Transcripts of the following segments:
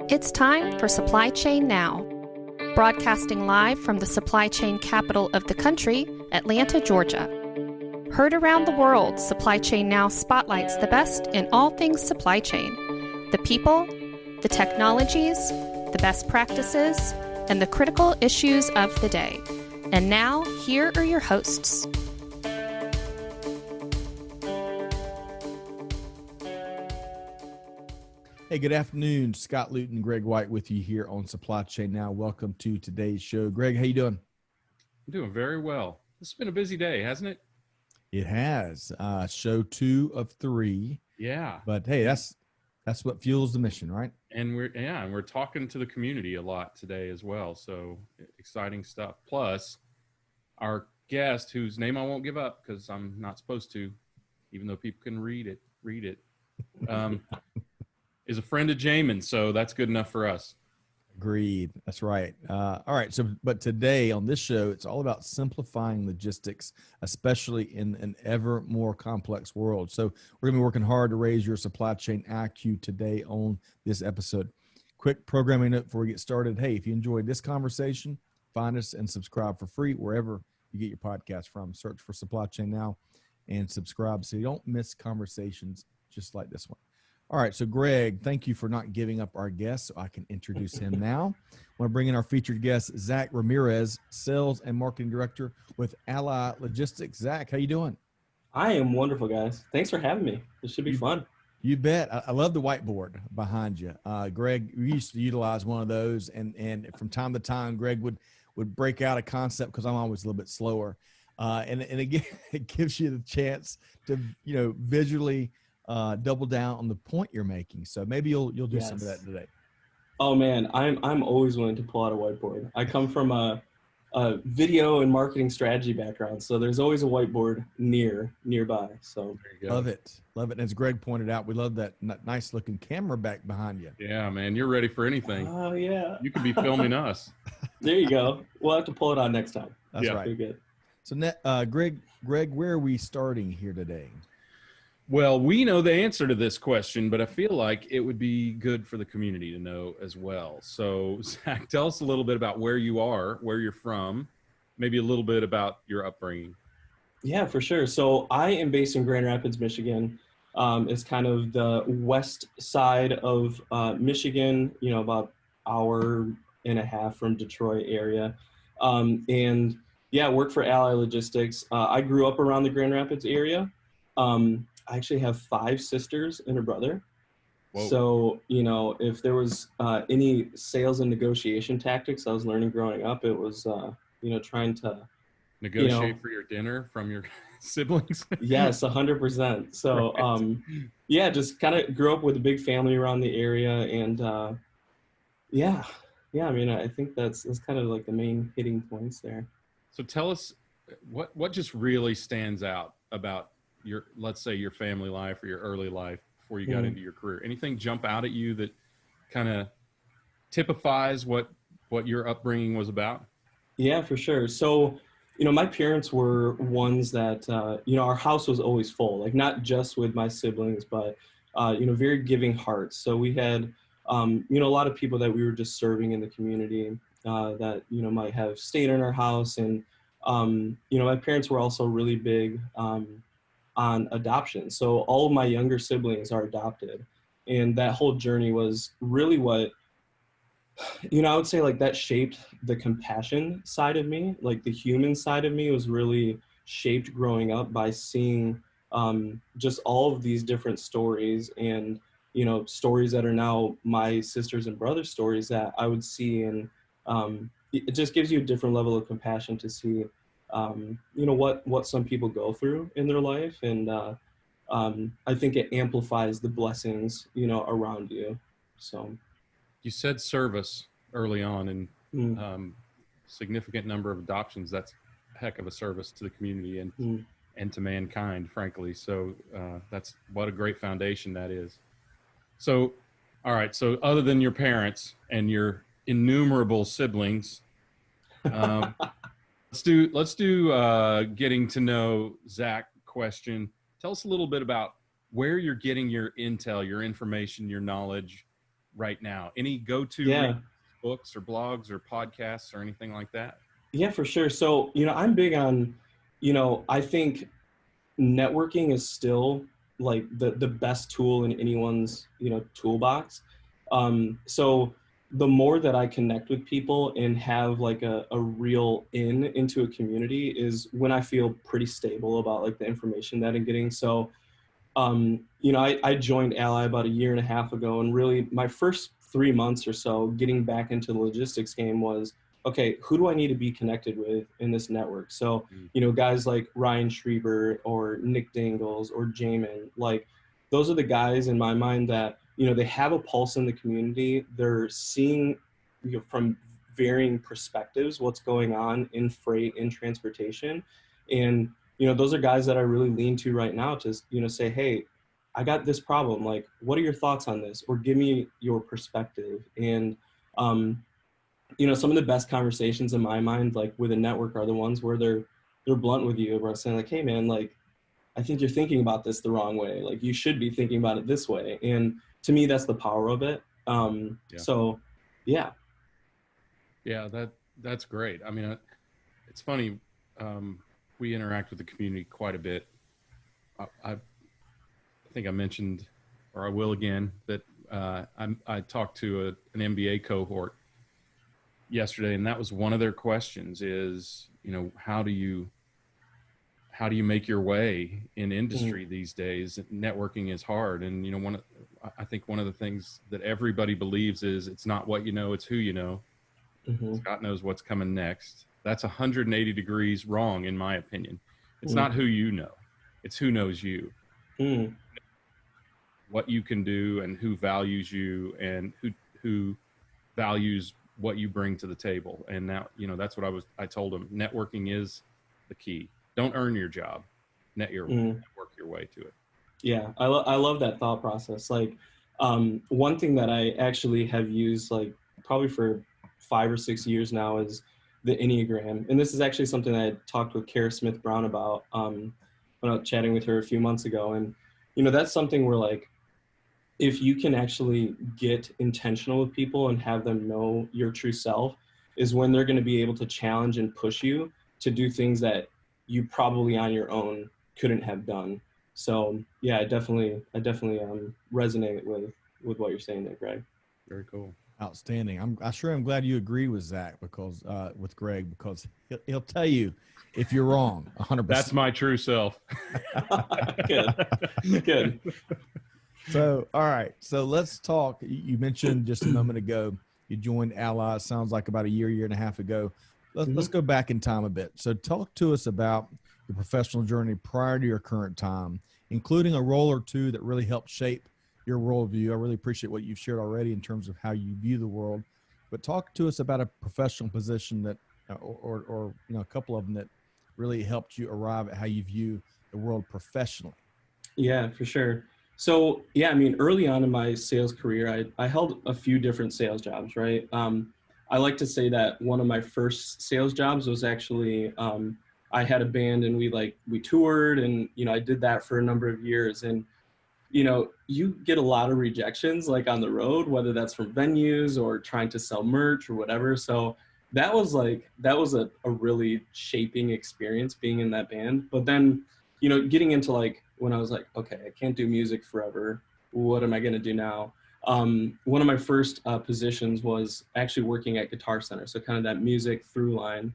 It's time for Supply Chain Now. Broadcasting live from the supply chain capital of the country, Atlanta, Georgia. Heard around the world, Supply Chain Now spotlights the best in all things supply chain. The people, the technologies, the best practices, and the critical issues of the day. And now, here are your hosts. Hey, good afternoon. Scott Luton, Greg White with you here on Supply Chain Now. Welcome to today's show. Greg, how you doing? I'm doing very well. This has been a busy day, hasn't it? It has. Show 2 of 3. Yeah. But hey, that's what fuels the mission, right? And we're talking to the community a lot today as well. So exciting stuff. Plus, our guest, whose name I won't give up because I'm not supposed to, even though people can read it. Is a friend of Jamin, so that's good enough for us. Agreed. That's right. All right. But today on this show, it's all about simplifying logistics, especially in an ever more complex world. So we're going to be working hard to raise your supply chain IQ today on this episode. Quick programming note before we get started. Hey, if you enjoyed this conversation, find us and subscribe for free wherever you get your podcast from. Search for Supply Chain Now and subscribe so you don't miss conversations just like this one. All right, so Greg, thank you for not giving up our guest, so I can introduce him now. I want to bring in our featured guest, Zach Ramirez, Sales and Marketing Director with Ally Logistics. Zach, how you doing? I am wonderful, guys. Thanks for having me. This should be fun. You bet. I love the whiteboard behind you. Greg, we used to utilize one of those, and from time to time, Greg would break out a concept because I'm always a little bit slower, and again, it gives you the chance to visually double down on the point you're making. So maybe you'll do some of that today. Oh man, I'm always willing to pull out a whiteboard. I come from a video and marketing strategy background, so there's always a whiteboard nearby. So love it. And as Greg pointed out, we love that nice looking camera back behind you. Yeah, man, you're ready for anything. Oh yeah. You could be filming us. There you go. We'll have to pull it on next time. That's right. Pretty good. So Greg, where are we starting here today? Well, we know the answer to this question, but I feel like it would be good for the community to know as well. So, Zach, tell us a little bit about where you are, where you're from, maybe a little bit about your upbringing. Yeah, for sure. So I am based in Grand Rapids, Michigan. It's kind of the west side of Michigan, about an hour and a half from Detroit area. And yeah, work for Ally Logistics. I grew up around the Grand Rapids area. I actually have 5 sisters and a brother. Whoa. So, if there was any sales and negotiation tactics I was learning growing up, it was, trying to negotiate for your dinner from your siblings. Yes, 100%. So, right. Just kind of grew up with a big family around the area. And I think that's kind of like the main hitting points there. So tell us what just really stands out about let's say your family life or your early life before you got into your career. Anything jump out at you that kind of typifies what your upbringing was about? Yeah, for sure. So, my parents were ones that, our house was always full, like not just with my siblings, but, very giving hearts. So we had, a lot of people that we were just serving in the community that, might have stayed in our house. And, my parents were also really big on adoption. So all of my younger siblings are adopted. And that whole journey was really what, I would say like that shaped the compassion side of me. Like the human side of me was really shaped growing up by seeing just all of these different stories and, stories that are now my sisters and brothers' stories that I would see. And it just gives you a different level of compassion to see what some people go through in their life. And I think it amplifies the blessings, around you. So you said service early on and significant number of adoptions. That's a heck of a service to the community and to mankind, frankly. So that's what a great foundation that is. So, all right. So other than your parents and your innumerable siblings, Let's do getting to know Zach question. Tell us a little bit about where you're getting your intel, your information, your knowledge, right now? Any go-to books or blogs or podcasts or anything like that? Yeah, for sure. So, I'm big on, I think networking is still like the best tool in anyone's, toolbox. So the more that I connect with people and have like a real into a community is when I feel pretty stable about like the information that I'm getting. So, I joined Ally about a year and a half ago, and really my first 3 months or so getting back into the logistics game was, okay, who do I need to be connected with in this network? So, guys like Ryan Schreiber or Nick Dingles or Jamin, like those are the guys in my mind that, they have a pulse in the community. They're seeing, from varying perspectives, what's going on in freight and transportation. And, those are guys that I really lean to right now to, say, hey, I got this problem. Like, what are your thoughts on this? Or give me your perspective. And, some of the best conversations in my mind, like with a network, are the ones where they're blunt with you, where I'm saying like, hey man, like, I think you're thinking about this the wrong way. Like, you should be thinking about it this way. And to me, that's the power of it. So yeah. Yeah, that's great. I mean, it's funny. We interact with the community quite a bit. I think I mentioned, or I will again, that I talked to an MBA cohort yesterday, and that was one of their questions is, how do you make your way in industry these days? Networking is hard. And, I think one of the things that everybody believes is it's not what you know, it's who you know. Scott knows what's coming next. That's 180 degrees wrong, in my opinion. It's not who you know, it's who knows you, what you can do, and who values you, and who values what you bring to the table. And now, that's what I told him. Networking is the key. Don't earn your job, network your way to it. Yeah, I love that thought process. Like, one thing that I actually have used like probably for 5 or 6 years now is the Enneagram. And this is actually something I talked with Kara Smith Brown about when I was chatting with her a few months ago. And, that's something where like, if you can actually get intentional with people and have them know your true self, is when they're going to be able to challenge and push you to do things that you probably on your own couldn't have done. So yeah, I definitely resonate with what you're saying there, Greg. Very cool. Outstanding. I'm glad you agree with Zach because with Greg, because he'll tell you if you're wrong 100%. That's my true self. Good. So, all right. So let's talk. You mentioned just a moment ago, you joined Ally. Sounds like about a year and a half ago. Let's go back in time a bit. So talk to us about your professional journey prior to your current time, including a role or two that really helped shape your worldview. I really appreciate what you've shared already in terms of how you view the world, but talk to us about a professional position that, or a couple of them that really helped you arrive at how you view the world professionally. Yeah, for sure. So yeah, I mean, early on in my sales career, I held a few different sales jobs, right? I like to say that one of my first sales jobs was actually, I had a band and we toured and, I did that for a number of years. And, you get a lot of rejections like on the road, whether that's from venues or trying to sell merch or whatever. So that was a really shaping experience being in that band. But then, getting into like, when I was like, okay, I can't do music forever. What am I going to do now? One of my first positions was actually working at Guitar Center. So kind of that music through line,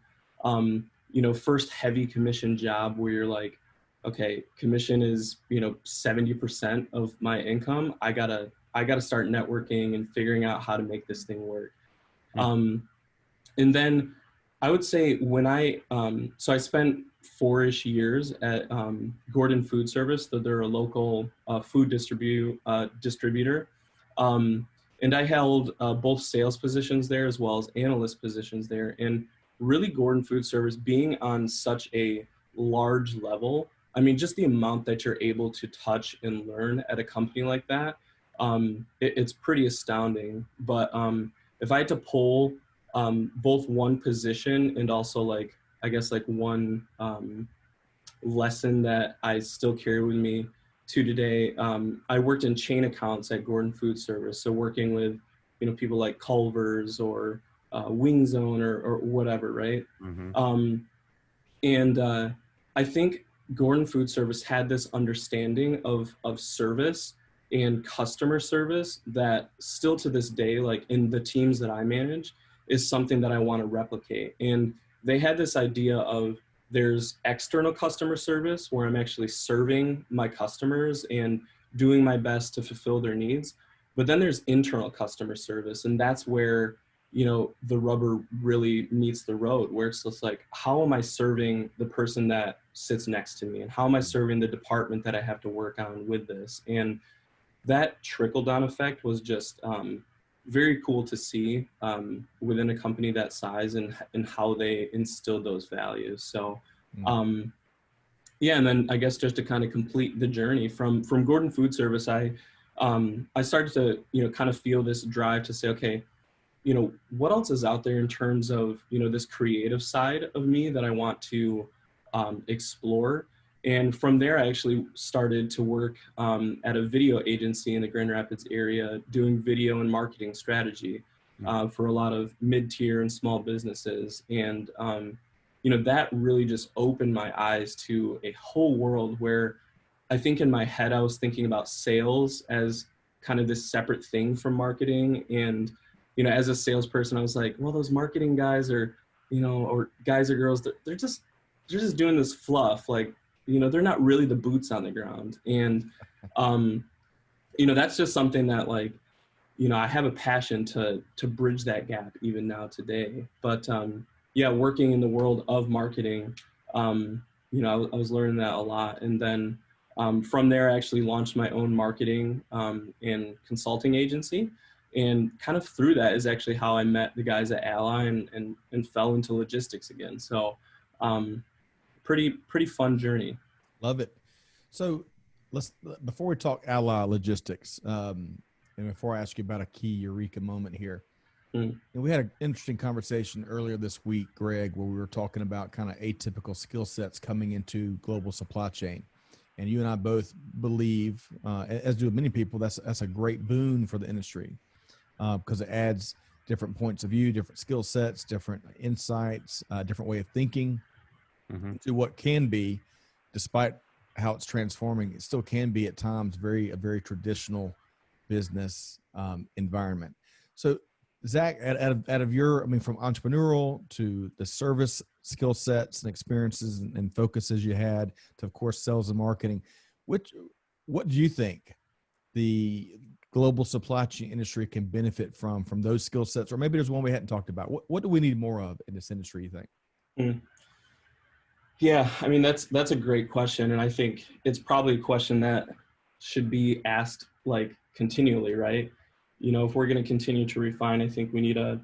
first heavy commission job where you're like, okay, commission is, 70% of my income. I gotta start networking and figuring out how to make this thing work. And then I would say when so I spent 4-ish years at Gordon Food Service. So they're a local food distributor. And I held both sales positions there as well as analyst positions there. And really Gordon Food Service being on such a large level, I mean, just the amount that you're able to touch and learn at a company like that, it's pretty astounding. But if I had to pull both one position and also one lesson that I still carry with me to today, I worked in chain accounts at Gordon Food Service. So working with, people like Culver's or Wing Zone or whatever, right? Mm-hmm. And I think Gordon Food Service had this understanding of service and customer service that still to this day, like in the teams that I manage, is something that I want to replicate. And they had this idea of there's external customer service where I'm actually serving my customers and doing my best to fulfill their needs. But then there's internal customer service, and that's where the rubber really meets the road, where it's just like, how am I serving the person that sits next to me, and how am I serving the department that I have to work on with this? And that trickle down effect was just very cool to see within a company that size, and how they instilled those values. So yeah, and then I guess just to kind of complete the journey from Gordon Food Service, I started to kind of feel this drive to say, okay, what else is out there in terms of, this creative side of me that I want to explore. And from there, I actually started to work at a video agency in the Grand Rapids area, doing video and marketing strategy for a lot of mid-tier and small businesses. And, that really just opened my eyes to a whole world where I think in my head, I was thinking about sales as kind of this separate thing from marketing. And as a salesperson, I was like, well, those marketing guys are, or guys or girls, they're just doing this fluff. Like, they're not really the boots on the ground. And, that's just something that, like, I have a passion to bridge that gap even now today. But, yeah, working in the world of marketing, I was learning that a lot. And then from there, I actually launched my own marketing and consulting agency. And kind of through that is actually how I met the guys at Ally and fell into logistics again. So pretty fun journey. Love it. So before we talk Ally Logistics, and before I ask you about a key Eureka moment here, and we had an interesting conversation earlier this week, Greg, where we were talking about kind of atypical skill sets coming into global supply chain. And you and I both believe, as do many people, that's a great boon for the industry. Because it adds different points of view, different skill sets, different insights, different way of thinking to what can be, despite how it's transforming, it still can be at times a very traditional business environment. So Zach, out of your, from entrepreneurial to the service skill sets and experiences and focuses you had to, of course, sales and marketing, what do you think the global supply chain industry can benefit from those skill sets? Or maybe there's one we hadn't talked about. What do we need more of in this industry, you think? Yeah, that's a great question. And I think it's probably a question that should be asked like continually, right? If we're going to continue to refine, I think we need to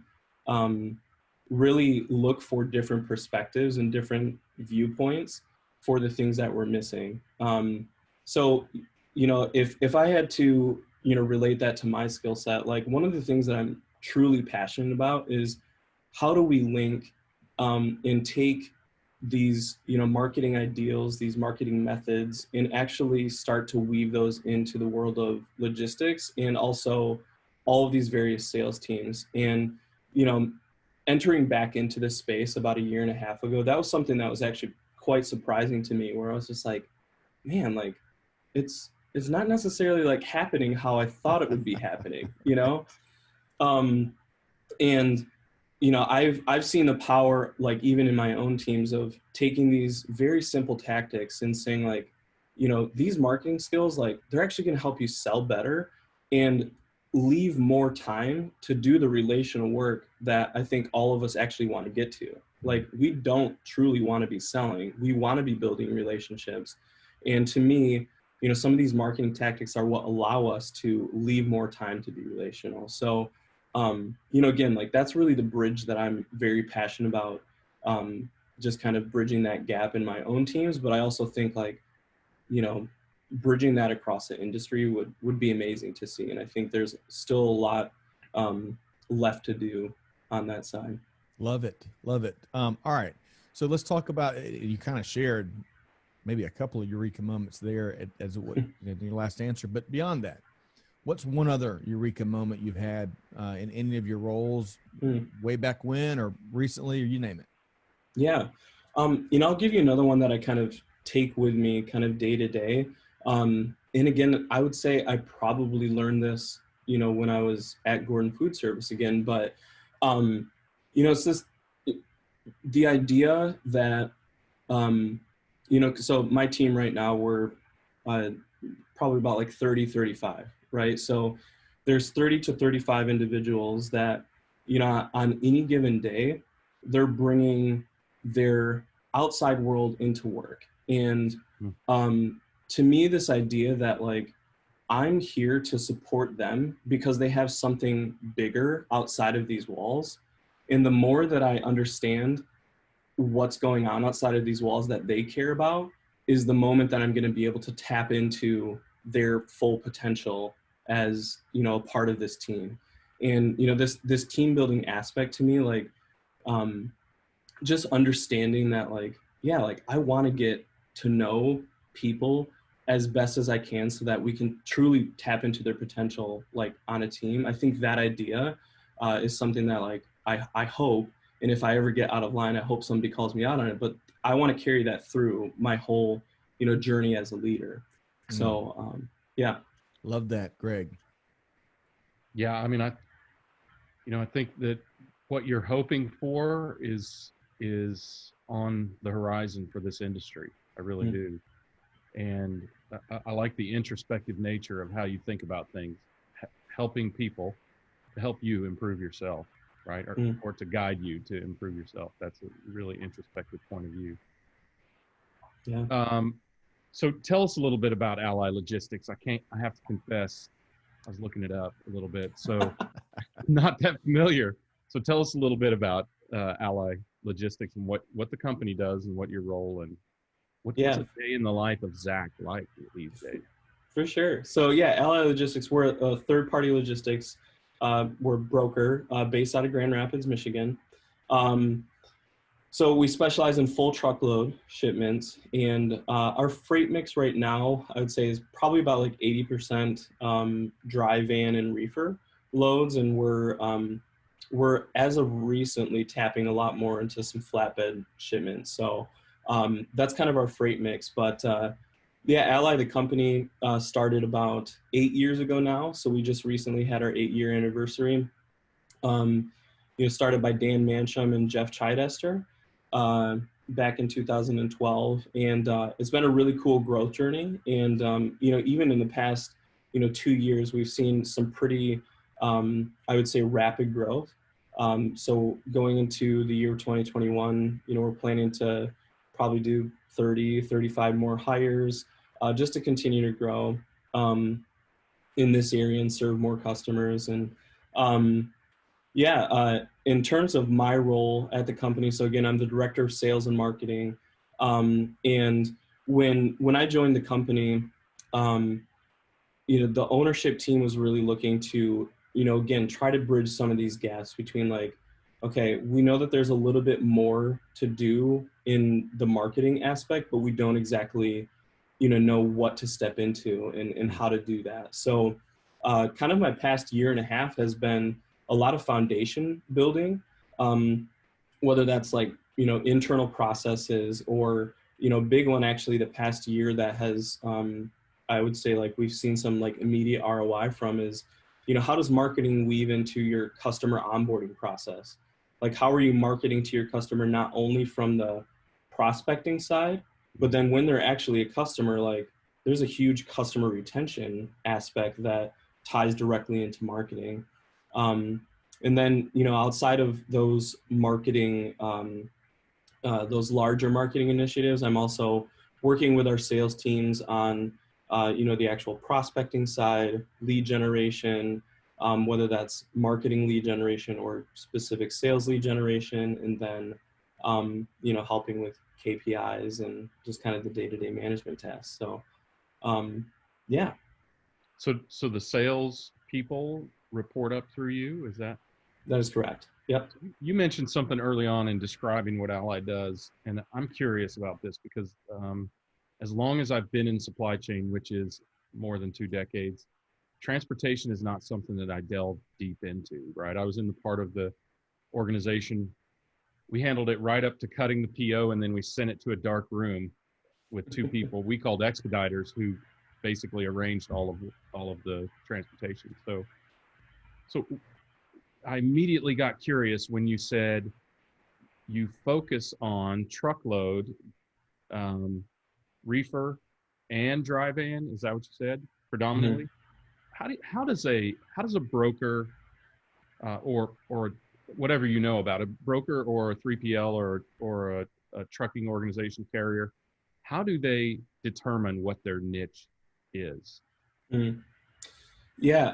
really look for different perspectives and different viewpoints for the things that we're missing. So, if I had to, relate that to my skill set, like one of the things that I'm truly passionate about is how do we link and take these, marketing ideals, these marketing methods, and actually start to weave those into the world of logistics and also all of these various sales teams. And, entering back into this space about a year and a half ago, that was something that was actually quite surprising to me, where I was just like, man, like it's not necessarily like happening how I thought it would be happening, and, I've seen the power, like even in my own teams, of taking these very simple tactics and saying like, these marketing skills, like they're actually going to help you sell better and leave more time to do the relational work that I think all of us actually want to get to. Like we don't truly want to be selling. We want to be building relationships. And to me, some of these marketing tactics are what allow us to leave more time to be relational. So, again, like that's really the bridge that I'm very passionate about, just kind of bridging that gap in my own teams. But I also think like, bridging that across the industry would be amazing to see. And I think there's still a lot left to do on that side. Love it. All right. So let's talk about, you kind of shared maybe a couple of Eureka moments there as what in your last answer. But beyond that, what's one other Eureka moment you've had in any of your roles way back when or recently, or you name it? Yeah. I'll give you another one that I kind of take with me kind of day to day. And again, I would say I probably learned this, when I was at Gordon Food Service again, but, it's just the idea that, so my team right now, we're probably about like 30, 35, right? So there's 30 to 35 individuals that, on any given day, they're bringing their outside world into work. And to me, this idea that like, I'm here to support them because they have something bigger outside of these walls. And the more that I understand what's going on outside of these walls that they care about is the moment that I'm going to be able to tap into their full potential as, a part of this team. And, this team building aspect to me, like, just understanding that like, yeah, like I want to get to know people as best as I can so that we can truly tap into their potential, like on a team. I think that idea is something that like, I hope, and if I ever get out of line, I hope somebody calls me out on it, but I want to carry that through my whole, journey as a leader. So, yeah. Love that, Greg. Yeah. I mean, I think that what you're hoping for is on the horizon for this industry. I really do. And I like the introspective nature of how you think about things, helping people to help you improve yourself, right? Or to guide you to improve yourself. That's a really introspective point of view. Yeah. So tell us a little bit about Ally Logistics. I have to confess, I was looking it up a little bit, so I'm not that familiar. So tell us a little bit about Ally Logistics and what the company does and what your role and what's a day in the life of Zach like these days? For sure. So yeah, Ally Logistics, we're a third-party logistics. We're a broker based out of Grand Rapids, Michigan. So we specialize in full truckload shipments, and our freight mix right now, I would say, is probably about like 80% dry van and reefer loads, and we're as of recently tapping a lot more into some flatbed shipments. So that's kind of our freight mix. But yeah, Ally, the company, started about 8 years ago now. So we just recently had our 8-year anniversary. Started by Dan Mansham and Jeff Chidester back in 2012. And it's been a really cool growth journey. And, even in the past, 2 years, we've seen some pretty, I would say, rapid growth. So going into the year 2021, we're planning to probably do 30, 35 more hires just to continue to grow in this area and serve more customers. And in terms of my role at the company, so again, I'm the director of sales and marketing. And when I joined the company, the ownership team was really looking to, again, try to bridge some of these gaps between like, okay, we know that there's a little bit more to do in the marketing aspect, but we don't exactly, know what to step into and how to do that. So kind of my past year and a half has been a lot of foundation building, whether that's like, internal processes or, big one actually the past year that has, I would say like we've seen some like immediate ROI from is, how does marketing weave into your customer onboarding process? Like, how are you marketing to your customer, not only from the prospecting side, but then when they're actually a customer, like there's a huge customer retention aspect that ties directly into marketing. And then, outside of those marketing, those larger marketing initiatives, I'm also working with our sales teams on, the actual prospecting side, lead generation, whether that's marketing lead generation or specific sales lead generation, and then, helping with KPIs and just kind of the day-to-day management tasks. So, yeah. So the sales people report up through you, is that? That is correct. Yep. You mentioned something early on in describing what Ally does, and I'm curious about this because as long as I've been in supply chain, which is more than 2 decades, transportation is not something that I delve deep into, right? I was in the part of the organization. We handled it right up to cutting the PO, and then we sent it to a dark room with 2 people we called expediters, who basically arranged all of the transportation. So I immediately got curious when you said you focus on truckload, reefer, and dry van. Is that what you said predominantly? Mm-hmm. How does a broker or whatever you know about a broker or a 3PL or a trucking organization carrier, how do they determine what their niche is? Yeah.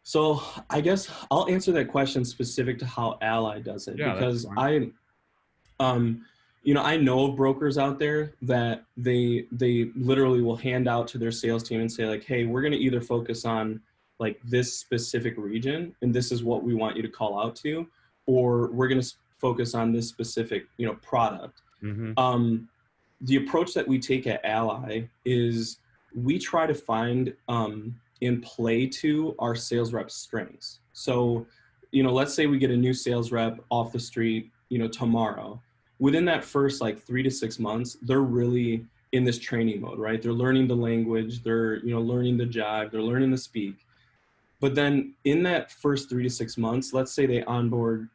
So I guess I'll answer that question specific to how Ally does it, because I know of brokers out there that they literally will hand out to their sales team and say like, hey, we're going to either focus on like this specific region and this is what we want you to call out to, or we're going to focus on this specific, product. Mm-hmm. The approach that we take at Ally is we try to find and play to our sales rep's strengths. So, let's say we get a new sales rep off the street, tomorrow. Within that first like 3 to 6 months, they're really in this training mode, right? They're learning the language, they're, learning the jive, they're learning to speak. But then in that first 3 to 6 months, let's say they onboard,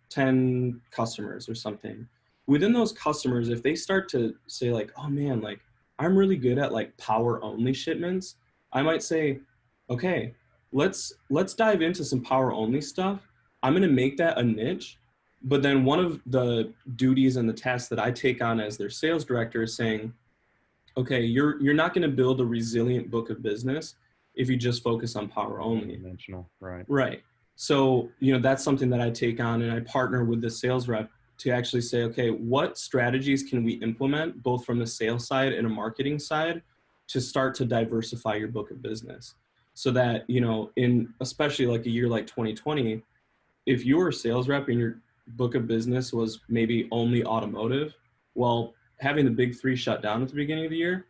10 customers or something. Within those customers, if they start to say like, oh man, like I'm really good at like power only shipments, I might say, okay, let's dive into some power only stuff. I'm going to make that a niche. But then one of the duties and the tasks that I take on as their sales director is saying, okay, you're not going to build a resilient book of business if you just focus on power only. Dimensional, right. Right. So, that's something that I take on, and I partner with the sales rep to actually say, okay, what strategies can we implement both from the sales side and a marketing side to start to diversify your book of business? So that, in especially like a year like 2020, if you were a sales rep and your book of business was maybe only automotive, well, having the big 3 shut down at the beginning of the year,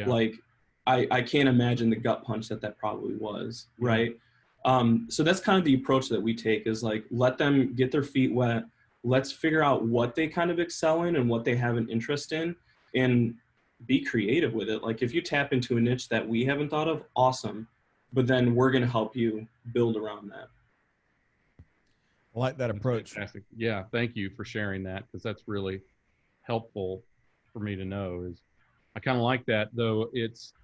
like I can't imagine the gut punch that probably was, right? So that's kind of the approach that we take, is like, let them get their feet wet. Let's figure out what they kind of excel in and what they have an interest in, and be creative with it. Like if you tap into a niche that we haven't thought of, awesome. But then we're going to help you build around that. I like that approach. Fantastic. Yeah. Thank you for sharing that, because that's really helpful for me to know. Is I kind of like that, though it's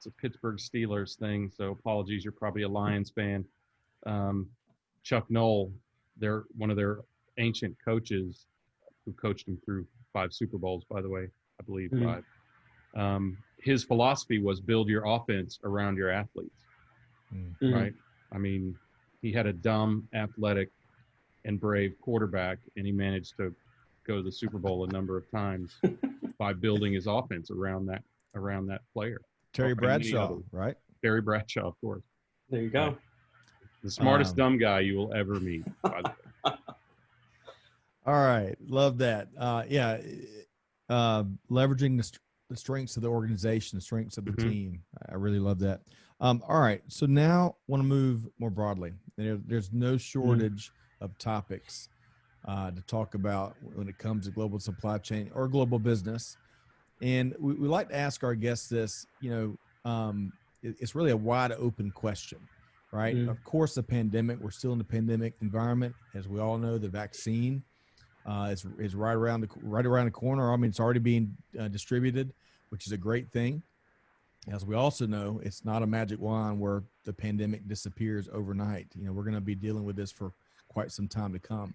a Pittsburgh Steelers thing. So apologies. You're probably a Lions fan. Chuck Noll, they're one of their ancient coaches who coached him through 5 Super Bowls, by the way, I believe 5. His philosophy was build your offense around your athletes, right? I mean, he had a dumb, athletic, and brave quarterback, and he managed to go to the Super Bowl a number of times by building his offense around that player. Terry Bradshaw, right? Terry Bradshaw, of course. There you go. Right. The smartest dumb guy you will ever meet, by the way. All right. Love that. Leveraging the strengths of the organization, the strengths of the team. I really love that. All right. So now I want to move more broadly. There's no shortage of topics to talk about when it comes to global supply chain or global business. And we like to ask our guests this, it's really a wide open question, right? Of course, the pandemic, we're still in the pandemic environment. As we all know, the vaccine is right around the corner. I mean, it's already being distributed, which is a great thing. As we also know, it's not a magic wand where the pandemic disappears overnight. We're going to be dealing with this for quite some time to come.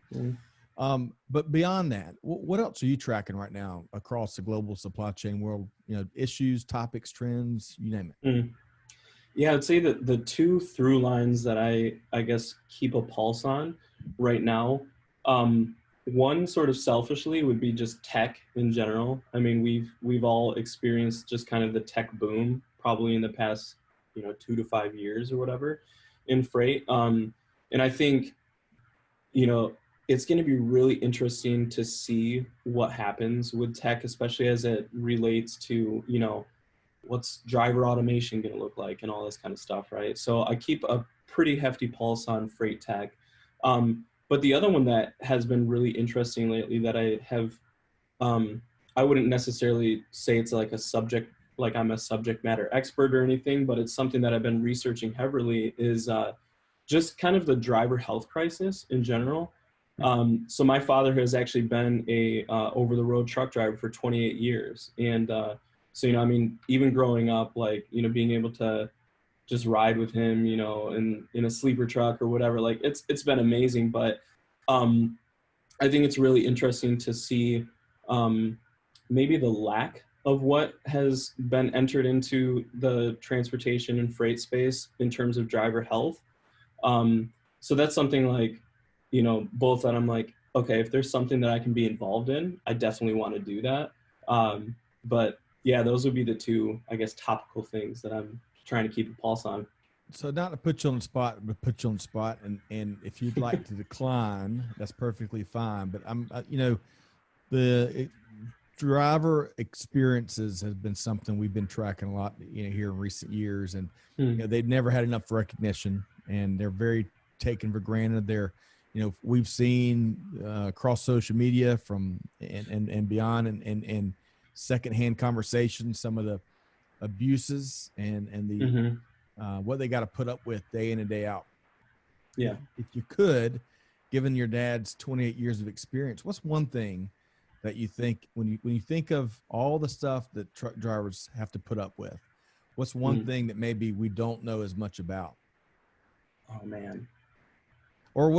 But beyond that, what else are you tracking right now across the global supply chain world? Issues, topics, trends, you name it. Yeah, I'd say that the 2 through lines that I guess keep a pulse on right now, one sort of selfishly would be just tech in general. I mean, we've all experienced just kind of the tech boom probably in the past, 2 to 5 years or whatever in freight. And I think, it's going to be really interesting to see what happens with tech, especially as it relates to, you know, what's driver automation going to look like and all this kind of stuff, right? So I keep a pretty hefty pulse on freight tech. But the other one that has been really interesting lately that I have, I wouldn't necessarily say it's like a subject, like I'm a subject matter expert or anything, but it's something that I've been researching heavily, is just kind of the driver health crisis in general. So my father has actually been a over-the-road truck driver for 28 years. And so, you know, I mean, even growing up, like, you know, being able to just ride with him, you know, in a sleeper truck or whatever, like it's been amazing. But I think it's really interesting to see maybe the lack of what has been entered into the transportation and freight space in terms of driver health. So that's something like, you know, both that I'm like, okay, if there's something that I can be involved in, I definitely want to do that. But yeah, those would be the two, I guess, topical things that I'm trying to keep a pulse on. So not to put you on the spot, but put you on the spot, and if you'd like to decline, that's perfectly fine. But you know, driver experiences has been something we've been tracking a lot, you know, here in recent years, and you know, they've never had enough recognition, and they're very taken for granted. They're, you know, we've seen across social media from and beyond, and secondhand conversations, some of the abuses and the what they got to put up with day in and day out. Yeah. If you could, given your dad's 28 years of experience, what's one thing that you think when you think of all the stuff that truck drivers have to put up with, what's one thing that maybe we don't know as much about? Oh man. Or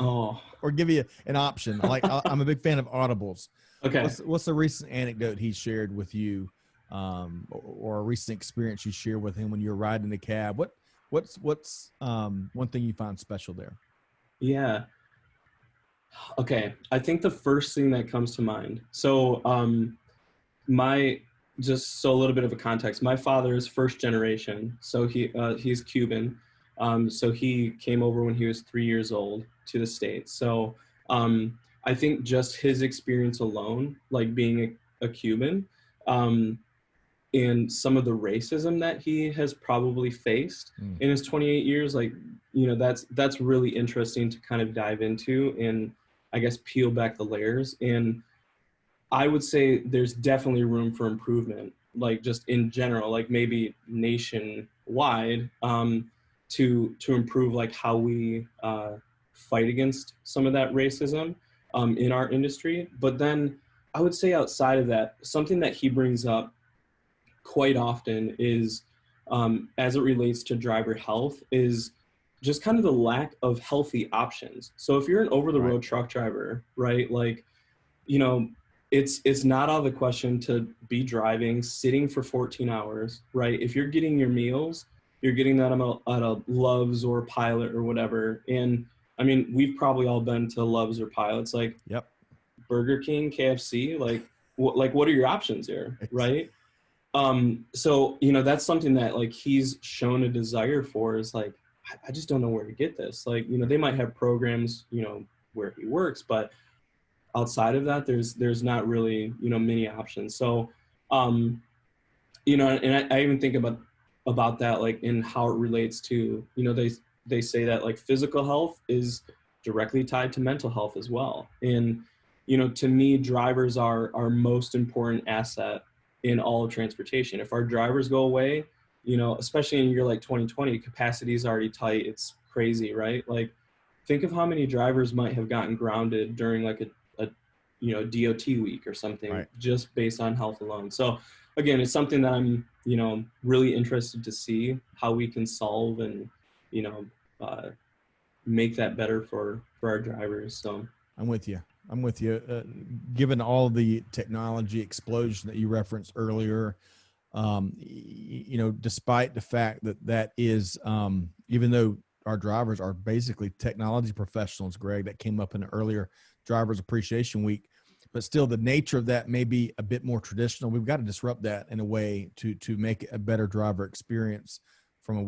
or give you an option. Like I'm a big fan of audibles. Okay. What's the recent anecdote he shared with you, or a recent experience you shared with him when you were riding the cab? What's one thing you find special there? Yeah. Okay. I think the first thing that comes to mind. So just so a little bit of a context, my father is first generation. So he's Cuban. So he came over when he was 3 years old to the States. So I think just his experience alone, like being a Cuban, and some of the racism that he has probably faced in his 28 years, like, you know, that's really interesting to kind of dive into and I guess peel back the layers. And I would say there's definitely room for improvement, like just in general, like maybe nationwide, to improve like how we fight against some of that racism in our industry. But then I would say outside of that, something that he brings up quite often is, as it relates to driver health, is just kind of the lack of healthy options. So if you're an over-the-road truck driver, right, like, you know, it's not out of the question to be driving, sitting for 14 hours, right? If you're getting your meals, you're getting that at a Love's or Pilot or whatever. And I mean, we've probably all been to Love's or Pilots, like Burger King, KFC, like what are your options here, right? So, you know, that's something that like he's shown a desire for, is like, I just don't know where to get this. Like, you know, they might have programs, you know, where he works, but outside of that, there's not really, you know, many options. So, you know, and I even think about that, like in how it relates to, you know, they say that like physical health is directly tied to mental health as well. And, you know, to me, drivers are our most important asset in all of transportation. If our drivers go away, you know, especially in a year like 2020, capacity is already tight. It's crazy, right? Like, think of how many drivers might have gotten grounded during like a you know, DOT week or something, just based on health alone. So again, it's something that I'm, you know, really interested to see how we can solve and, you know, make that better for our drivers. So I'm with you. Given all the technology explosion that you referenced earlier, you know, despite the fact that is, even though our drivers are basically technology professionals, Greg, that came up in an earlier Drivers Appreciation Week, but still the nature of that may be a bit more traditional. We've got to disrupt that in a way to make it a better driver experience from a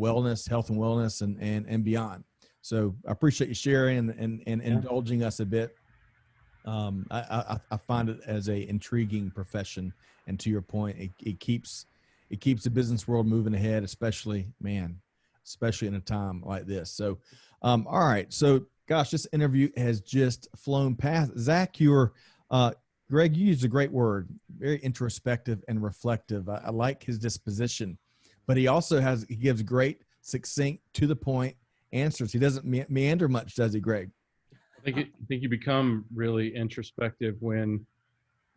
health and wellness and beyond. So I appreciate you sharing and indulging us a bit. I find it as a intriguing profession, and to your point, it keeps the business world moving ahead, especially in a time like this. So, all right. So, gosh, this interview has just flown past. Zach, Greg, you used a great word, very introspective and reflective. I like his disposition, but he gives great, succinct, to the point answers. He doesn't meander much, does he, Greg? I think you become really introspective when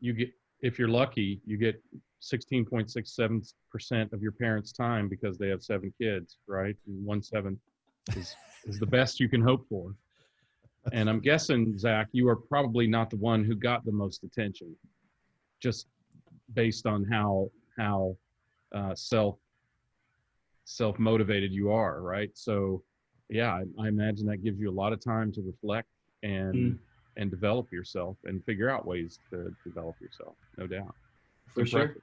if you're lucky, you get 16.67% of your parents' time because they have 7 kids, right? And 1/7 is the best you can hope for. And I'm guessing, Zach, you are probably not the one who got the most attention, just based on how self-motivated you are, right? So, yeah, I imagine that gives you a lot of time to reflect and develop yourself and figure out ways to develop yourself, no doubt. For sure.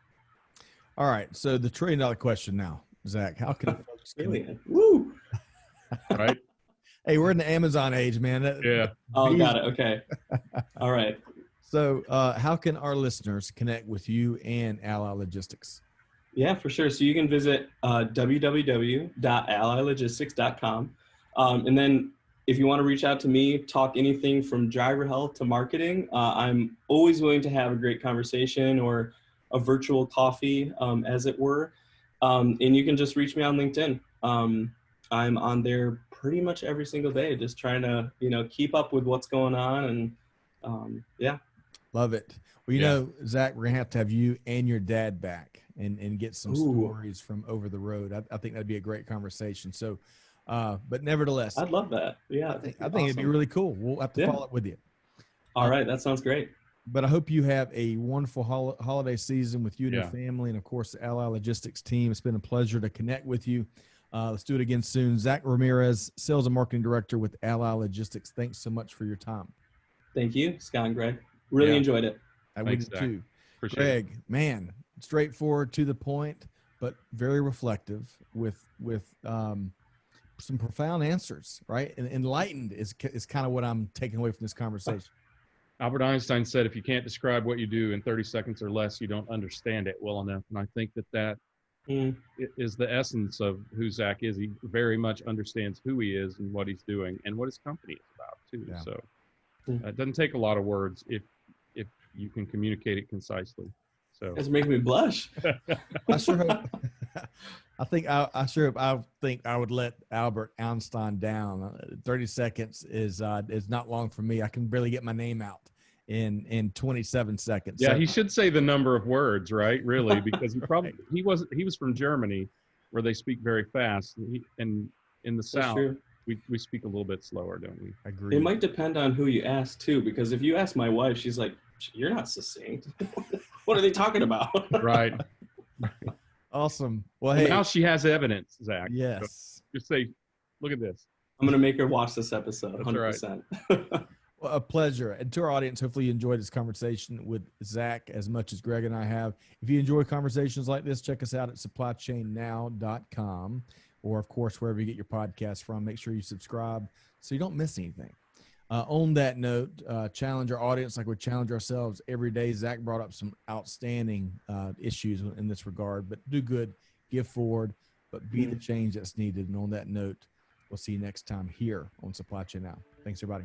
All right, so the $1 trillion question now, Zach. How can folks Woo! Right? Hey, we're in the Amazon age, man. Yeah. Oh, got it. Okay. All right. So how can our listeners connect with you and Ally Logistics? Yeah, for sure. So you can visit www.allylogistics.com. And then if you want to reach out to me, talk anything from driver health to marketing, I'm always willing to have a great conversation or a virtual coffee, as it were. And you can just reach me on LinkedIn. I'm on there pretty much every single day, just trying to, keep up with what's going on. And yeah. Love it. Well, you know, Zach, we're going to have you and your dad back and get some stories from over the road. I think that'd be a great conversation. So, but nevertheless, I'd love that. Yeah. I think it'd be really cool. We'll have to follow up with you. All right. That sounds great. But I hope you have a wonderful holiday season with you and your family. And of course, the Ally Logistics team. It's been a pleasure to connect with you. Let's do it again soon. Zach Ramirez, Sales and Marketing Director with Ally Logistics. Thanks so much for your time. Thank you, Scott and Greg. Really enjoyed it. I would too. Greg, man, straightforward, to the point, but very reflective with some profound answers, right? And enlightened is kind of what I'm taking away from this conversation. Albert Einstein said, if you can't describe what you do in 30 seconds or less, you don't understand it well enough. And I think that is the essence of who Zach is. He very much understands who he is and what he's doing and what his company is about too. Yeah. So it doesn't take a lot of words if you can communicate it concisely. So it's making me blush. I sure hope. I think I would let Albert Einstein down. 30 seconds is not long for me. I can barely get my name out in 27 seconds. Yeah, so he should say the number of words, right? Really, because he was from Germany, where they speak very fast, and in the South we speak a little bit slower, don't we? Agree. It might depend on who you ask too, because if you ask my wife, she's like, "You're not succinct. What are they talking about?" Right. Awesome. Well, hey, now she has evidence, Zach. Yes. So just say, look at this. I'm going to make her watch this episode. That's 100%. Right. Well, a pleasure. And to our audience, hopefully you enjoyed this conversation with Zach as much as Greg and I have. If you enjoy conversations like this, check us out at supplychainnow.com, or of course, wherever you get your podcasts from. Make sure you subscribe so you don't miss anything. On that note, challenge our audience like we challenge ourselves every day. Zach brought up some outstanding issues in this regard, but do good, give forward, but be the change that's needed. And on that note, we'll see you next time here on Supply Chain Now. Thanks, everybody.